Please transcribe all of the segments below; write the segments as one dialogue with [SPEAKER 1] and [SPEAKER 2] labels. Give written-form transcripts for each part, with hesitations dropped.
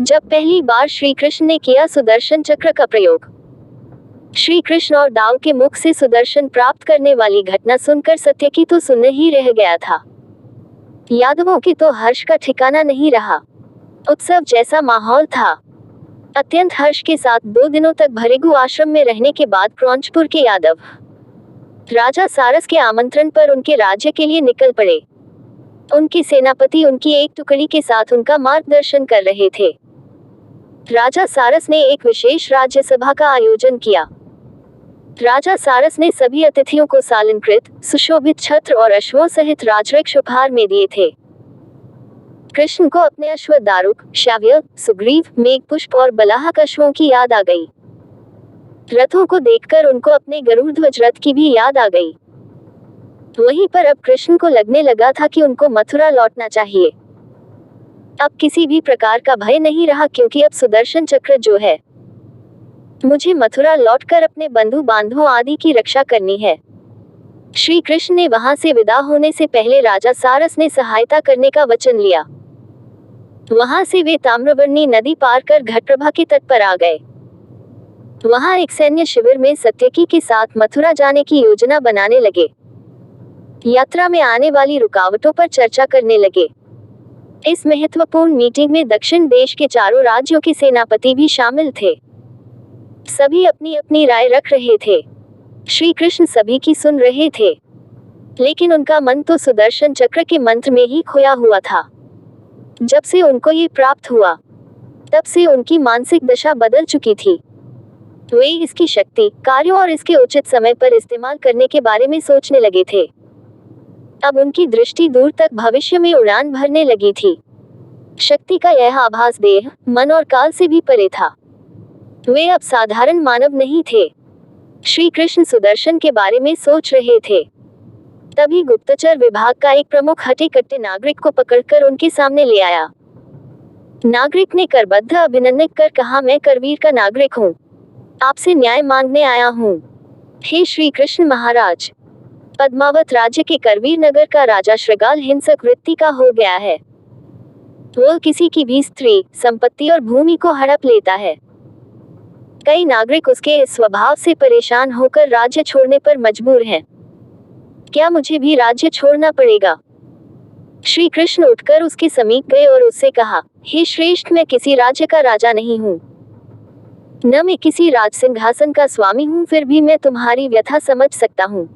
[SPEAKER 1] जब पहली बार श्री कृष्ण ने किया सुदर्शन चक्र का प्रयोग, श्री कृष्ण और दाव के मुख से सुदर्शन प्राप्त करने वाली घटना सुनकर सत्यकी तो सुन ही रह गया था। यादवों के तो हर्ष का ठिकाना नहीं रहा। उत्सव जैसा माहौल था। अत्यंत हर्ष के साथ 2 दिनों तक भृगु आश्रम में रहने के बाद क्रौंचपुर के यादव राजा सारस के आमंत्रण पर उनके राज्य के लिए निकल पड़े। उनके सेनापति उनकी एक टुकड़ी के साथ उनका मार्गदर्शन कर रहे थे। राजा सारस ने एक विशेष राज्य सभा का आयोजन किया। राजा सारस ने सभी अतिथियों को सालंकृत, सुशोभित छत्र और अश्वों सहित राजरक्ष उपहार में दिए थे। कृष्ण को अपने अश्व दारुक, श्याव्य, सुग्रीव, मेघपुष्प और बलाहक अश्वों की याद आ गई। रथों को देखकर उनको अपने गरुड़ध्वज रथ की भी याद आ गई। वहीं पर अब कृष्ण को लगने लगा था कि उनको मथुरा लौटना चाहिए। अब किसी भी प्रकार का भय नहीं रहा, क्योंकि अब सुदर्शन चक्र जो है, मुझे मथुरा लौटकर अपने बंधु बांधवों आदि की रक्षा करनी है। श्री कृष्ण ने वहां से विदा होने से पहले राजा सारस ने सहायता करने का वचन लिया। वहां से वे ताम्रवर्णी नदी पार कर घटप्रभा के तट पर आ गए। वहां एक सैन्य शिविर में सत्यकी के साथ मथुरा जाने की योजना बनाने लगे। यात्रा में आने वाली रुकावटों पर चर्चा करने लगे। इस महत्वपूर्ण मीटिंग में दक्षिण देश के चारों राज्यों के सेनापति भी शामिल थे। सभी अपनी अपनी राय रख रहे थे। श्री कृष्ण सभी की सुन रहे थे, लेकिन उनका मन तो सुदर्शन चक्र के मंत्र में ही खोया हुआ था। जब से उनको ये प्राप्त हुआ, तब से उनकी मानसिक दशा बदल चुकी थी। वे इसकी शक्ति, कार्यों और इसके उचित समय पर इस्तेमाल करने के बारे में सोचने लगे थे। अब उनकी दृष्टि दूर तक भविष्य में उड़ान भरने लगी थी। शक्ति का यह आभास देह, मन और काल से भी परे था। वे अब साधारण मानव नहीं थे। श्री कृष्ण सुदर्शन के बारे में सोच रहे थे। तभी गुप्तचर विभाग का एक प्रमुख हटे कट्टे नागरिक को पकड़कर उनके सामने ले आया। नागरिक ने करबद्ध अभिनंदन कर कहा, मैं करवीर का नागरिक हूँ, आपसे न्याय मांगने आया हूँ। हे श्री कृष्ण महाराज, पद्मावत राज्य के करवीर नगर का राजा श्रृगाल हिंसक वृत्ति का हो गया है। वह किसी की भी स्त्री, संपत्ति और भूमि को हड़प लेता है। कई नागरिक उसके इस स्वभाव से परेशान होकर राज्य छोड़ने पर मजबूर हैं। क्या मुझे भी राज्य छोड़ना पड़ेगा? श्री कृष्ण उठकर उसके समीप गए और उससे कहा, हे श्रेष्ठ, मैं किसी राज्य का राजा नहीं हूँ, न मैं किसी राज सिंहासन का स्वामी हूँ, फिर भी मैं तुम्हारी व्यथा समझ सकता हूँ।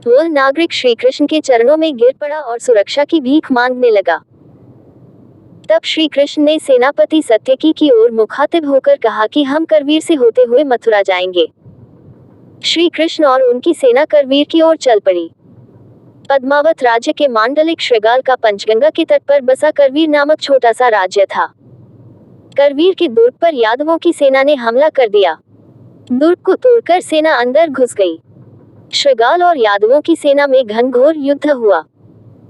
[SPEAKER 1] वह नागरिक श्री कृष्ण के चरणों में गिर पड़ा और सुरक्षा की भीख मांगने लगा। तब श्री कृष्ण ने सेनापति सत्यकी की ओर मुखातिब होकर कहा कि हम करवीर से होते हुए मथुरा जाएंगे। श्री कृष्ण और उनकी सेना करवीर की ओर चल पड़ी। पद्मावत राज्य के मांडलिक श्रृगाल का पंचगंगा के तट पर बसा करवीर नामक छोटा सा राज्य था। करवीर के दुर्ग पर यादवों की सेना ने हमला कर दिया। दुर्ग को तोड़कर सेना अंदर घुस गई। श्रृगाल और यादवों की सेना में घनघोर युद्ध हुआ।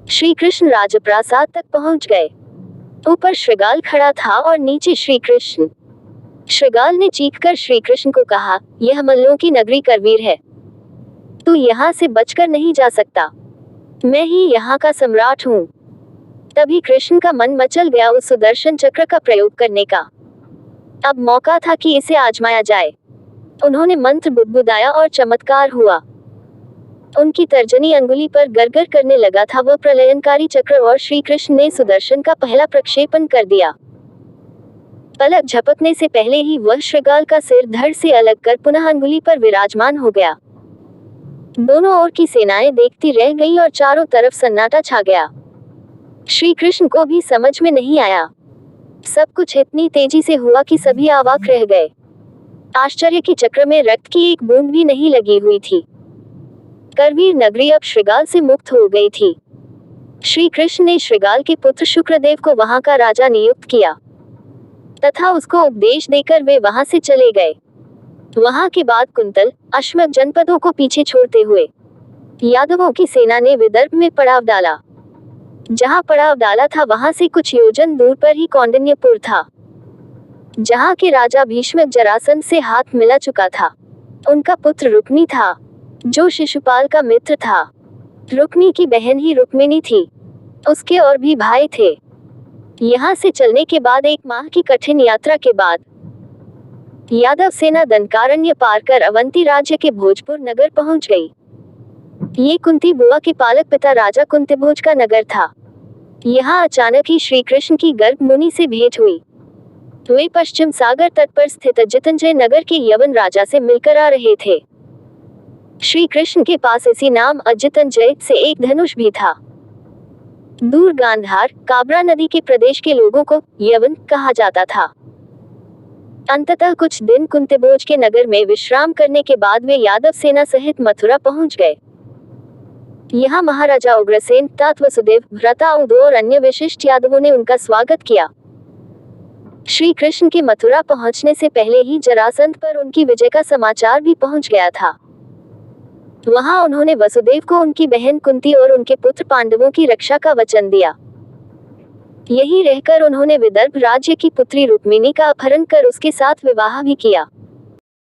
[SPEAKER 1] श्री कृष्ण राजप्रासाद तक पहुंच गए। ऊपर श्रृगाल खड़ा था और नीचे श्री कृष्ण। श्रृगाल ने चीखकर श्री कृष्ण को कहा, यह मल्लों की नगरी करवीर है, तू यहाँ से बचकर नहीं जा सकता, मैं ही यहाँ का सम्राट हूँ। तभी कृष्ण का मन मचल गया उस सुदर्शन चक्र का प्रयोग करने का। अब मौका था कि इसे आजमाया जाए। उन्होंने मंत्र बुदबुदाया और चमत्कार हुआ। उनकी तर्जनी अंगुली पर गरगर करने लगा था वह प्रलयनकारी चक्र और श्री कृष्ण ने सुदर्शन का पहला प्रक्षेपण कर दिया। पलक झपकने से पहले ही वह श्रृगाल का सिर धड़ से अलग कर पुनः अंगुली पर विराजमान हो गया। दोनों ओर की सेनाएं देखती रह गईं और चारों तरफ सन्नाटा छा गया। श्री कृष्ण को भी समझ में नहीं आया। सब कुछ इतनी तेजी से हुआ कि सभी अवाक रह गए। आश्चर्य के चक्र में रक्त की एक बूंद भी नहीं लगी हुई थी। करवीर नगरी अब श्रृगाल से मुक्त हो गई थी। श्री कृष्ण ने श्रृगाल के पुत्र शुक्रदेव को वहां का राजा नियुक्त किया तथा उसको उपदेश देकर वे वहां से चले गए। वहां के बाद कुंतल, अश्मक जनपदों को पीछे छोड़ते हुए यादवों की सेना ने विदर्भ में पड़ाव डाला। जहां पड़ाव डाला था वहां से कुछ योजन दूर पर ही कौंडिन्यपुर था, जहां के राजा भीष्मक जरासंध से हाथ मिला चुका था। उनका पुत्र रुक्मी था, जो शिशुपाल का मित्र था। रुक्मी की बहन ही रुक्मिणी थी। उसके और भी भाई थे। यहाँ से चलने के बाद 1 माह की कठिन यात्रा के बाद यादव सेना दंडकारण्य पार कर अवंती राज्य के भोजपुर नगर पहुंच गई। ये कुंती बुआ के पालक पिता राजा कुंतीभोज का नगर था। यहाँ अचानक ही श्री कृष्ण की गर्भ मुनि से भेंट हुई। वे पश्चिम सागर तट पर स्थित जितंजय नगर के यवन राजा से मिलकर आ रहे थे। श्री कृष्ण के पास इसी नाम अजितंजय से एक धनुष भी था। दूर गांधार काबरा नदी के प्रदेश के लोगों को यवन कहा जाता था। अंततः कुछ दिन कुंतीभोज के नगर में विश्राम करने के बाद वे यादव सेना सहित मथुरा पहुंच गए। यहाँ महाराजा उग्रसेन, तात वसुदेव, भ्राता और अन्य विशिष्ट यादवों ने उनका स्वागत किया। श्री कृष्ण के मथुरा पहुंचने से पहले ही जरासंध पर उनकी विजय का समाचार भी पहुंच गया था। वहां उन्होंने वसुदेव को उनकी बहन कुंती और उनके पुत्र पांडवों की रक्षा का वचन दिया। यहीं रहकर उन्होंने विदर्भ राज्य की पुत्री रुक्मिणी का अपहरण कर उसके साथ विवाह भी किया।